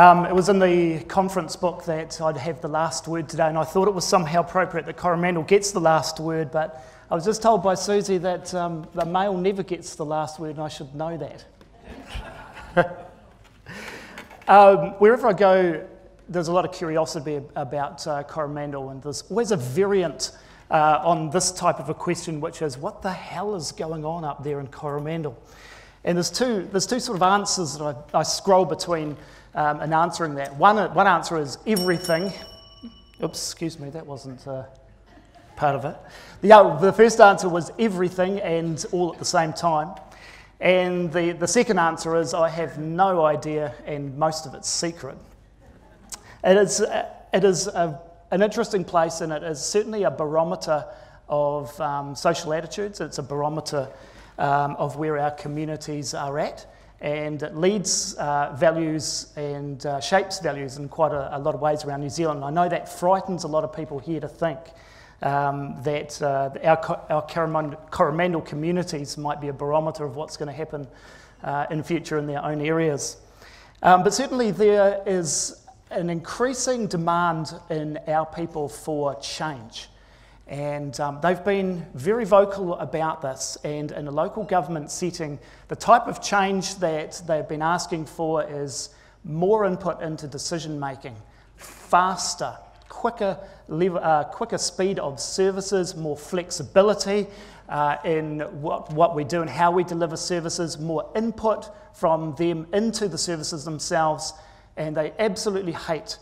It was in the conference book that I'd have the last word today, and I thought it was somehow appropriate that Coromandel gets the last word, but I was just told by Susie that the male never gets the last word, and I should know that. Wherever I go, there's a lot of curiosity about Coromandel, and there's always a variant on this type of a question, which is, what the hell is going on up there in Coromandel? And there's two sort of answers that I scroll between in answering that. One answer is everything. Oops, excuse me, that wasn't part of it. The first answer was everything and all at the same time. And the second answer is I have no idea and most of it's secret. It is an interesting place, and it is certainly a barometer of social attitudes. It's a barometer of where our communities are at, and it leads values and shapes values in quite a lot of ways around New Zealand. I know that frightens a lot of people here to think that our Coromandel communities might be a barometer of what's going to happen in the future in their own areas. But certainly there is an increasing demand in our people for change. And they've been very vocal about this, and in a local government setting, the type of change that they've been asking for is more input into decision making, faster, quicker speed of services, more flexibility in what we do and how we deliver services, more input from them into the services themselves, and they absolutely hate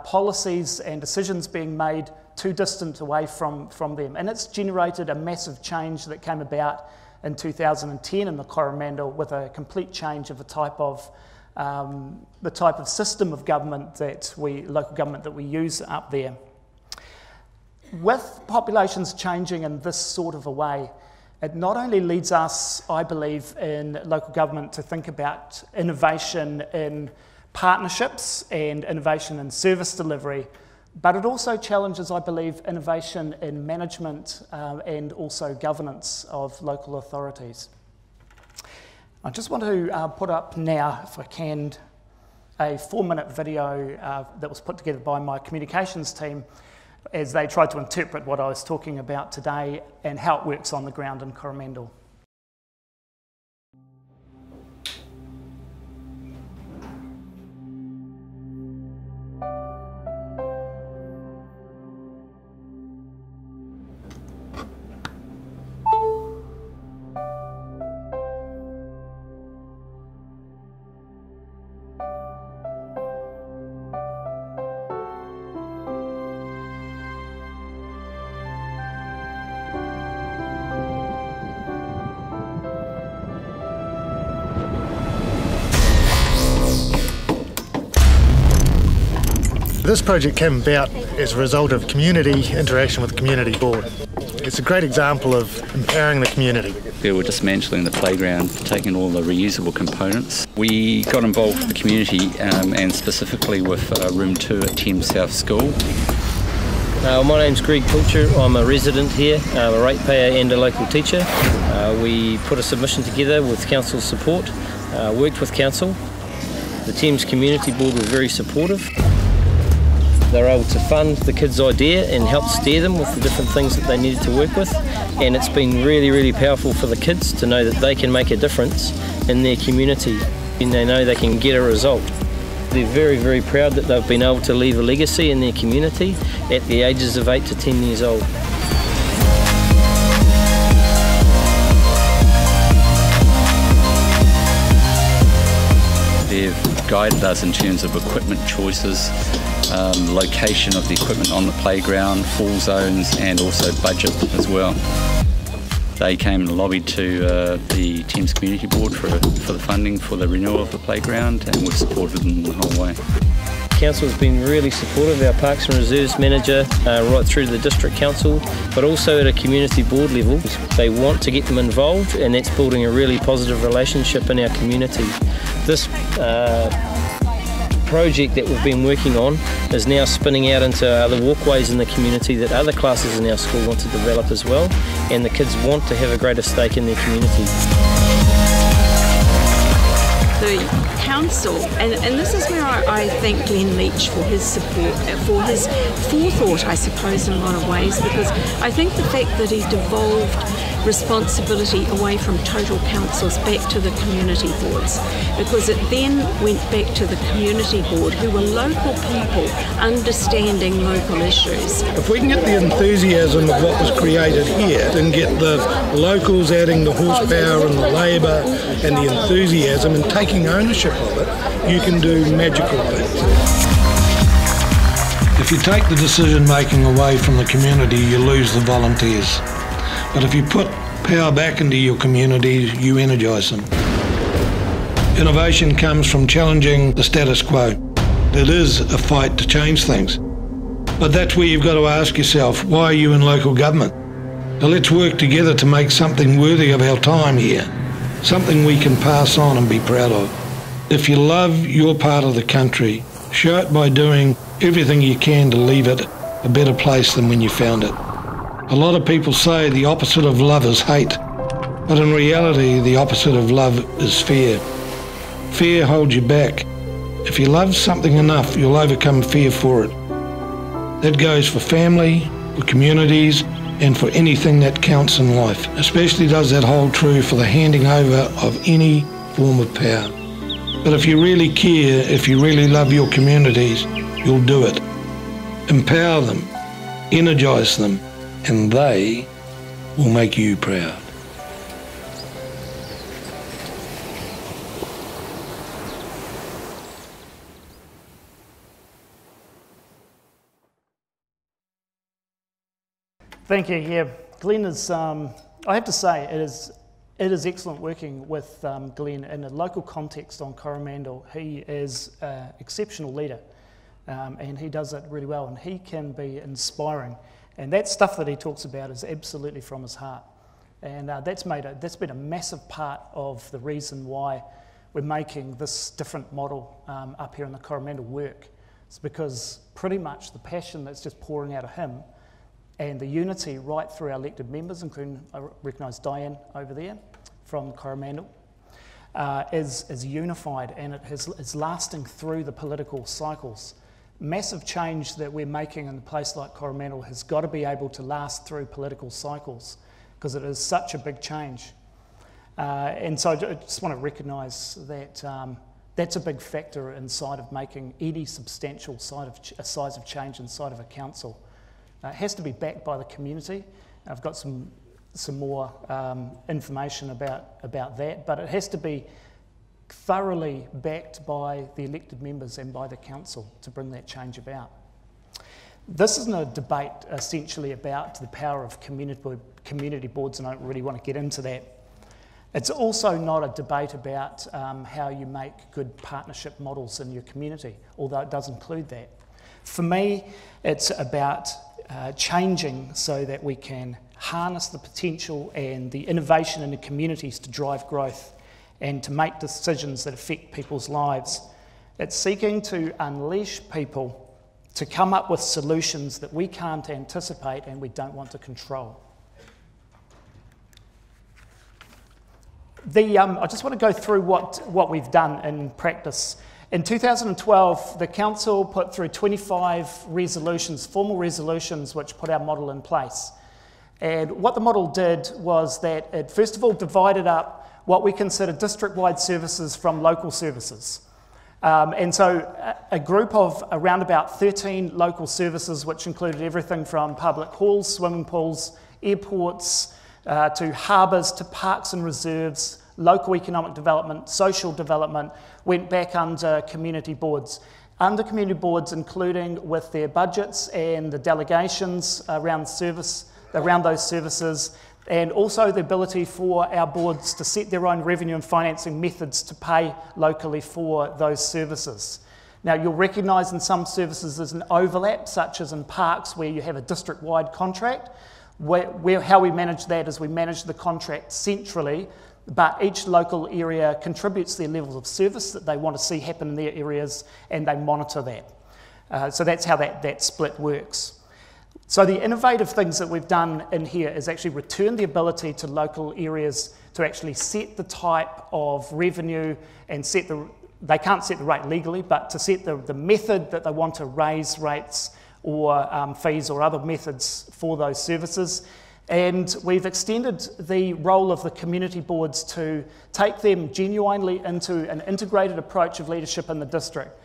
policies and decisions being made too distant away from them. And it's generated a massive change that came about in 2010 in the Coromandel, with a complete change of the type of system of government local government that we use up there. With populations changing in this sort of a way, it not only leads us, I believe, in local government to think about innovation in partnerships and innovation in service delivery, but it also challenges, I believe, innovation in management and also governance of local authorities. I just want to put up now, if I can, a 4-minute video that was put together by my communications team as they tried to interpret what I was talking about today and how it works on the ground in Coromandel. This project came about as a result of community interaction with the community board. It's a great example of empowering the community. We were dismantling the playground, taking all the reusable components. We got involved with the community and specifically with Room 2 at Thames South School. My name's Greg Pilcher. I'm a resident here, a ratepayer and a local teacher. We put a submission together with council's support, worked with council. The Thames Community Board were very supportive. They were able to fund the kids' idea and help steer them with the different things that they needed to work with, and it's been really, really powerful for the kids to know that they can make a difference in their community and they know they can get a result. They're very, very proud that they've been able to leave a legacy in their community at the ages of 8 to 10 years old. They've guided us in terms of equipment choices, location of the equipment on the playground, fall zones, and also budget as well. They came and lobbied to the Thames Community Board for the funding for the renewal of the playground, and we've supported them the whole way. Council has been really supportive, our Parks and Reserves manager, right through to the District Council, but also at a community board level. They want to get them involved, and that's building a really positive relationship in our community. This project that we've been working on is now spinning out into other walkways in the community that other classes in our school want to develop as well, and the kids want to have a greater stake in their community. the council, and this is where I thank Glenn Leach for his support, for his forethought, I suppose, in a lot of ways, because I think the fact that he devolved responsibility away from total councils back to the community boards, because it then went back to the community board, who were local people understanding local issues. If we can get the enthusiasm of what was created here and get the locals adding the horsepower and the labour and the enthusiasm and taking ownership of it, you can do magical things. If you take the decision making away from the community, you lose the volunteers. But if you put power back into your communities, you energise them. Innovation comes from challenging the status quo. It is a fight to change things. But that's where you've got to ask yourself, why are you in local government? Now let's work together to make something worthy of our time here, something we can pass on and be proud of. If you love your part of the country, show it by doing everything you can to leave it a better place than when you found it. A lot of people say the opposite of love is hate, but in reality the opposite of love is fear. Fear holds you back. If you love something enough, you'll overcome fear for it. That goes for family, for communities, and for anything that counts in life. Especially does that hold true for the handing over of any form of power. But if you really care, if you really love your communities, you'll do it. Empower them, energise them, and they will make you proud. Thank you. Yeah, Glenn is, I have to say, it is excellent working with Glenn in a local context on Coromandel. He is an exceptional leader, and he does it really well, and he can be inspiring. And that stuff that he talks about is absolutely from his heart. And that's been a massive part of the reason why we're making this different model up here in the Coromandel work. It's because pretty much the passion that's just pouring out of him and the unity right through our elected members, including, I recognise Diane over there from Coromandel, is unified, and it is lasting through the political cycles. Massive change that we're making in a place like Coromandel has got to be able to last through political cycles, because it is such a big change. And so I just want to recognise that that's a big factor inside of making any substantial size of change inside of a council. It has to be backed by the community. I've got some more information about that, but it has to be thoroughly backed by the elected members and by the council to bring that change about. This isn't a debate essentially about the power of community boards, and I don't really want to get into that. It's also not a debate about how you make good partnership models in your community, although it does include that. For me, it's about changing so that we can harness the potential and the innovation in the communities to drive growth and to make decisions that affect people's lives. It's seeking to unleash people to come up with solutions that we can't anticipate and we don't want to control. I just want to go through what we've done in practice. In 2012, the council put through 25 resolutions, formal resolutions, which put our model in place. And what the model did was that it first of all divided up what we consider district-wide services from local services. And so a group of around about 13 local services, which included everything from public halls, swimming pools, airports, to harbours, to parks and reserves, local economic development, social development, went back under community boards. Under community boards, including with their budgets and the delegations around those services, and also the ability for our boards to set their own revenue and financing methods to pay locally for those services. Now, you'll recognise in some services there's an overlap, such as in parks where you have a district-wide contract. How we manage that is we manage the contract centrally, but each local area contributes their levels of service that they want to see happen in their areas, and they monitor that. So that's how that split works. So the innovative things that we've done in here is actually return the ability to local areas to actually set the type of revenue and they can't set the rate legally, but to set the method that they want to raise rates or fees or other methods for those services. And we've extended the role of the community boards to take them genuinely into an integrated approach of leadership in the district.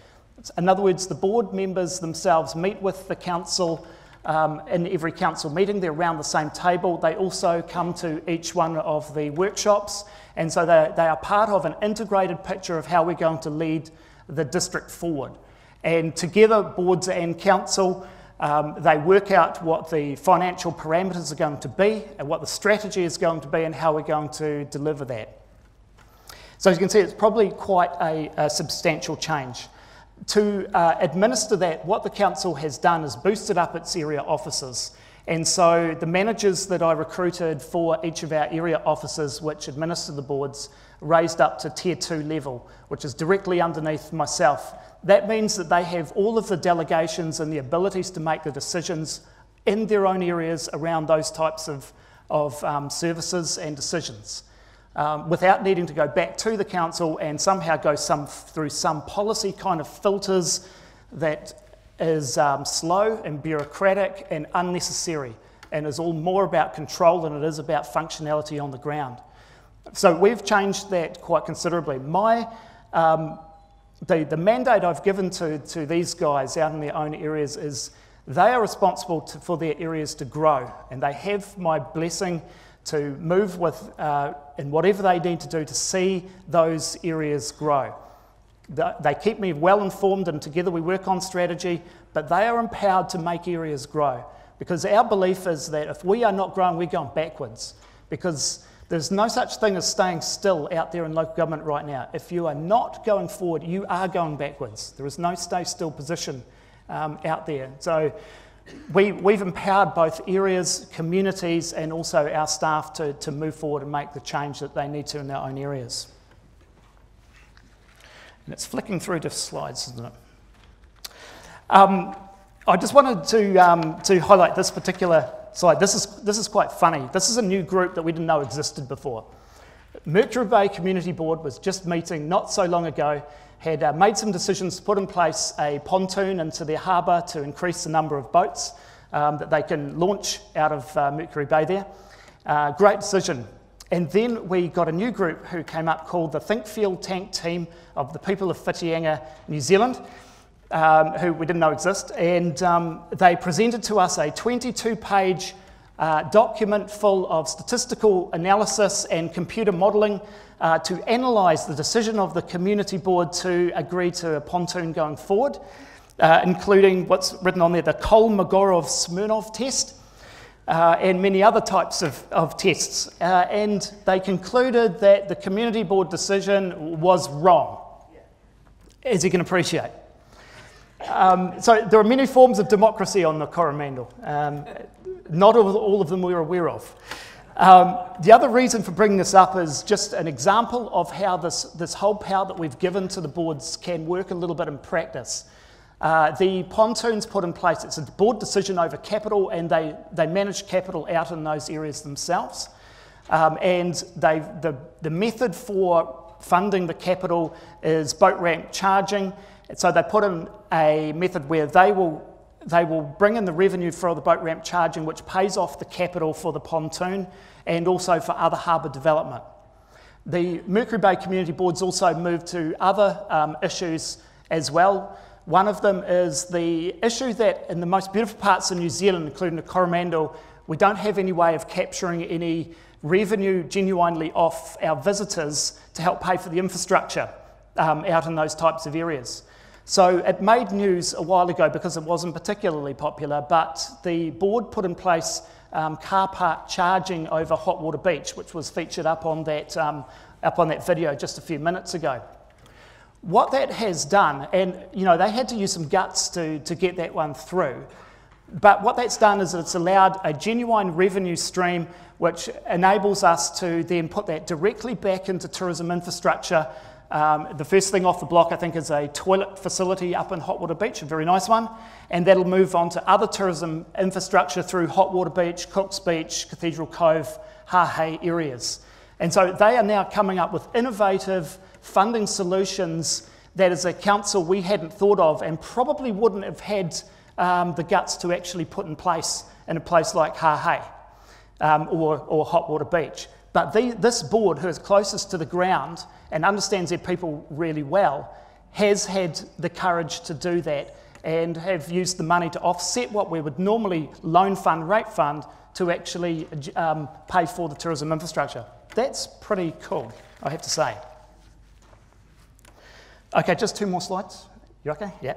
In other words, the board members themselves meet with the council in every council meeting. They're around the same table. They also come to each one of the workshops, and so they are part of an integrated picture of how we're going to lead the district forward. And together, boards and council, they work out what the financial parameters are going to be and what the strategy is going to be and how we're going to deliver that. So as you can see, it's probably quite a substantial change. To administer that, what the council has done is boosted up its area offices. And so the managers that I recruited for each of our area offices which administer the boards raised up to Tier 2 level, which is directly underneath myself. That means that they have all of the delegations and the abilities to make the decisions in their own areas around those types of services and decisions, without needing to go back to the council and somehow go through some policy kind of filters that is slow and bureaucratic and unnecessary, and is all more about control than it is about functionality on the ground. So we've changed that quite considerably. The mandate I've given to these guys out in their own areas is they are responsible for their areas to grow, and they have my blessing to move with in whatever they need to do to see those areas grow. They keep me well informed, and together we work on strategy, but they are empowered to make areas grow, because our belief is that if we are not growing, we're going backwards, because there's no such thing as staying still out there in local government right now. If you are not going forward, you are going backwards. There is no stay still position out there. So we've empowered both areas, communities, and also our staff to move forward and make the change that they need to in their own areas. And it's flicking through to slides, isn't it? I just wanted to highlight this particular slide. This is quite funny. This is a new group that we didn't know existed before. Mercury Bay Community Board was just meeting not so long ago, had made some decisions to put in place a pontoon into their harbour to increase the number of boats that they can launch out of Mercury Bay there. Great decision. And then we got a new group who came up called the Think Feel Tank Team of the people of Whitianga, New Zealand, who we didn't know exist, and they presented to us a 22-page document full of statistical analysis and computer modelling to analyse the decision of the community board to agree to a pontoon going forward, including what's written on there, the Kolmogorov-Smirnov test, and many other types of tests. And they concluded that the community board decision was wrong, as you can appreciate. So there are many forms of democracy on the Coromandel. Not all of them we're aware of. The other reason for bringing this up is just an example of how this whole power that we've given to the boards can work a little bit in practice. The pontoons put in place, it's a board decision over capital, and they manage capital out in those areas themselves. And the method for funding the capital is boat ramp charging. So they put in a method where they will bring in the revenue for the boat ramp charging, which pays off the capital for the pontoon and also for other harbour development. The Mercury Bay Community Boards also moved to other issues as well. One of them is the issue that in the most beautiful parts of New Zealand, including the Coromandel, we don't have any way of capturing any revenue genuinely off our visitors to help pay for the infrastructure out in those types of areas. So it made news a while ago because it wasn't particularly popular, but the board put in place car park charging over Hot Water Beach, which was featured up on that video just a few minutes ago. What that has done, and they had to use some guts to get that one through, but what that's done is it's allowed a genuine revenue stream which enables us to then put that directly back into tourism infrastructure. The first thing off the block, I think, is a toilet facility up in Hot Water Beach, a very nice one, and that'll move on to other tourism infrastructure through Hot Water Beach, Cook's Beach, Cathedral Cove, Hahei areas. And so they are now coming up with innovative funding solutions that as a council we hadn't thought of and probably wouldn't have had the guts to actually put in a place like Hahei or Hotwater Beach. But this board, who is closest to the ground and understands their people really well, has had the courage to do that and have used the money to offset what we would normally loan fund, rate fund, to actually pay for the tourism infrastructure. That's pretty cool, I have to say. Okay, just 2 more slides. You okay? Yeah.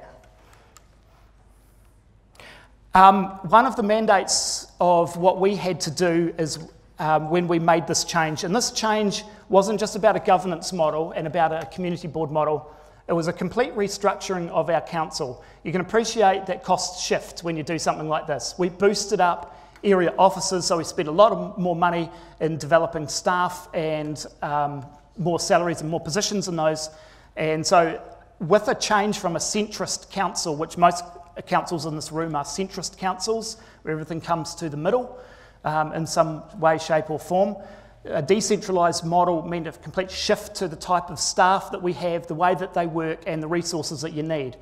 One of the mandates of what we had to do is when we made this change, and this change wasn't just about a governance model and about a community board model, it was a complete restructuring of our council. You can appreciate that costs shift when you do something like this. We boosted up area offices, so we spent a lot more money in developing staff and more salaries and more positions in those. And so with a change from a centrist council, which most councils in this room are centrist councils, where everything comes to the middle in some way, shape or form, a decentralised model meant a complete shift to the type of staff that we have, the way that they work and the resources that you need.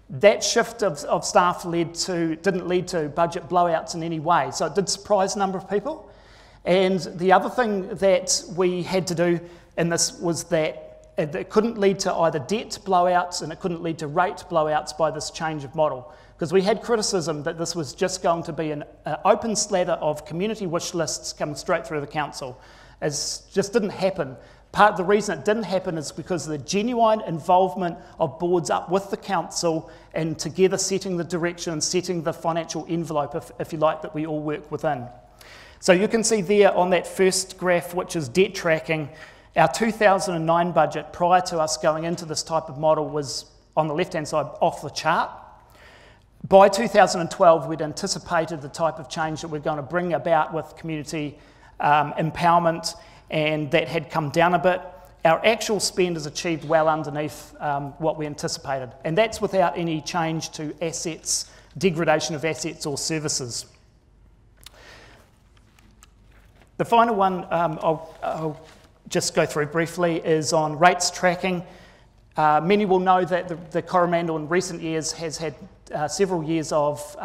That shift of staff didn't lead to budget blowouts in any way, so it did surprise a number of people. And the other thing that we had to do in this was that it couldn't lead to either debt blowouts and it couldn't lead to rate blowouts by this change of model, because we had criticism that this was just going to be an open slather of community wish lists coming straight through the council. It just didn't happen. Part of the reason it didn't happen is because of the genuine involvement of boards up with the council and together setting the direction and setting the financial envelope, if you like, that we all work within. So you can see there on that first graph, which is debt tracking, our 2009 budget prior to us going into this type of model was, on the left-hand side, off the chart. By 2012, we'd anticipated the type of change that we're going to bring about with community empowerment, and that had come down a bit. Our actual spend is achieved well underneath what we anticipated, and that's without any change to assets, degradation of assets or services. The final one I'll just go through briefly is on rates tracking. Many will know that the Coromandel in recent years has had several years of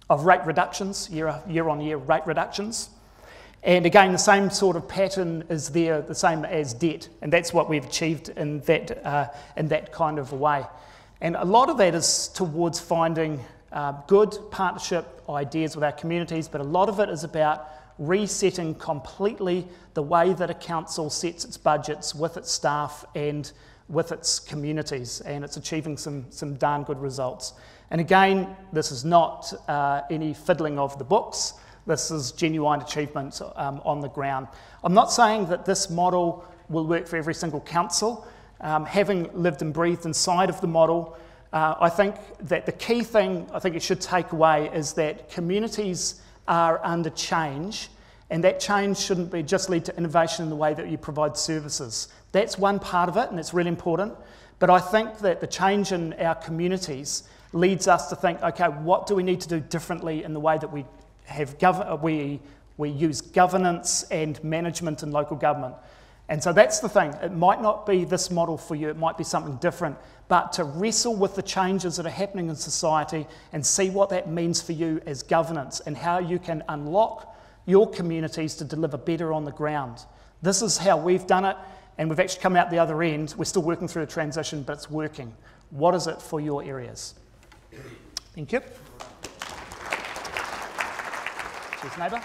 rate reductions, year-on-year rate reductions. And again, the same sort of pattern is there, the same as debt, and that's what we've achieved in that kind of a way. And a lot of that is towards finding good partnership ideas with our communities, but a lot of it is about resetting completely the way that a council sets its budgets with its staff and with its communities, and it's achieving some darn good results. And again, this is not any fiddling of the books. This is genuine achievement on the ground. I'm not saying that this model will work for every single council. Having lived and breathed inside of the model, I think that the key thing I think it should take away is that communities are under change, and that change shouldn't be just lead to innovation in the way that you provide services. That's one part of it, and it's really important. But I think that the change in our communities leads us to think, okay, what do we need to do differently in the way that we use governance and management in local government. And so that's the thing. It might not be this model for you, it might be something different, but to wrestle with the changes that are happening in society and see what that means for you as governance and how you can unlock your communities to deliver better on the ground. This is how we've done it, and we've actually come out the other end. We're still working through a transition, but it's working. What is it for your areas? Thank you. Cheers, neighbour.